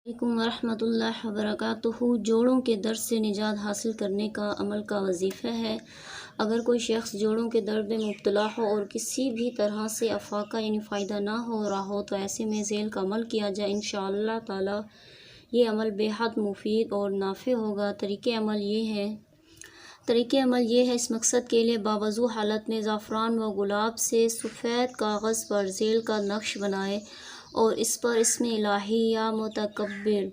علیکم ورحمۃ اللہ وبرکاتہ۔ جوڑوں کے درد سے نجات حاصل کرنے کا عمل کا وظیفہ ہے۔ اگر کوئی شخص جوڑوں کے درد میں مبتلا ہو اور کسی بھی طرح سے افاقہ یعنی فائدہ نہ ہو رہا ہو تو ایسے میں ذیل کا عمل کیا جائے، انشاءاللہ تعالی یہ عمل بے حد مفید اور نافع ہوگا۔ طریقہ عمل یہ ہے، اس مقصد کے لیے باوضو حالت میں زعفران و گلاب سے سفید کاغذ پر ذیل کا نقش بنائیں اور اس پر اسم الہی یا متکبر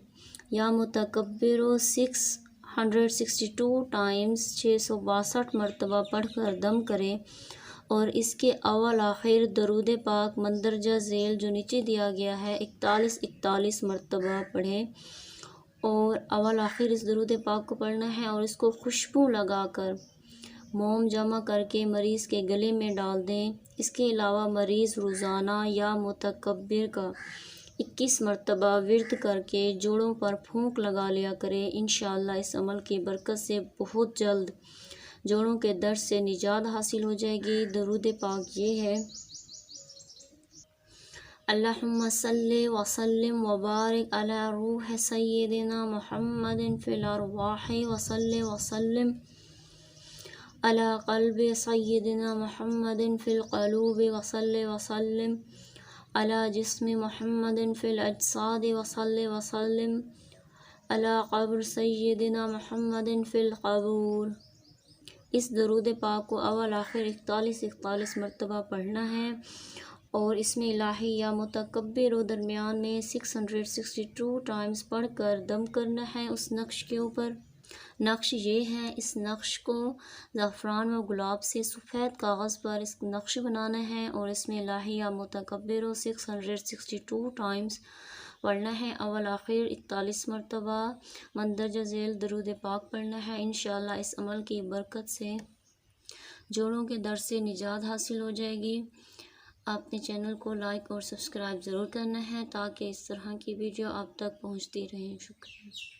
662 ٹائمز 662 مرتبہ پڑھ کر دم کریں اور اس کے اول آخر درود پاک مندرجہ ذیل جو نیچے دیا گیا ہے 41 مرتبہ پڑھیں اور اول آخر اس درود پاک کو پڑھنا ہے اور اس کو خوشبو لگا کر موم جمع کر کے مریض کے گلے میں ڈال دیں۔ اس کے علاوہ مریض روزانہ یا متکبر کا 21 مرتبہ ورد کر کے جوڑوں پر پھونک لگا لیا کرے۔ انشاءاللہ اس عمل کی برکت سے بہت جلد جوڑوں کے درد سے نجات حاصل ہو جائے گی۔ درود پاک یہ ہے: اللہم صلی وسلم وبارک علی روح سیدنا محمد فی الارواح وصلی وسلم علی قلب سیدنا محمد فی القلوب وصلی وسلم علی جسم محمد فی الاجساد وصلی وسلم علی قبر سیدنا محمد فی القبور۔ اس درود پاک کو اول آخر 41 مرتبہ پڑھنا ہے اور اسم الہی یا متکبر درمیان میں 662 ٹائمز پڑھ کر دم کرنا ہے اس نقش کے اوپر۔ نقش یہ ہے، اس نقش کو زعفران و گلاب سے سفید کاغذ پر اس نقش بنانا ہے اور اسم الہی یا متکبر 662 ٹائمز پڑھنا ہے، اول آخر 41 مرتبہ مندرجہ ذیل درود پاک پڑھنا ہے۔ انشاءاللہ اس عمل کی برکت سے جوڑوں کے درد سے نجات حاصل ہو جائے گی۔ آپ نے چینل کو لائک اور سبسکرائب ضرور کرنا ہے تاکہ اس طرح کی ویڈیو آپ تک پہنچتی رہیں۔ شکریہ۔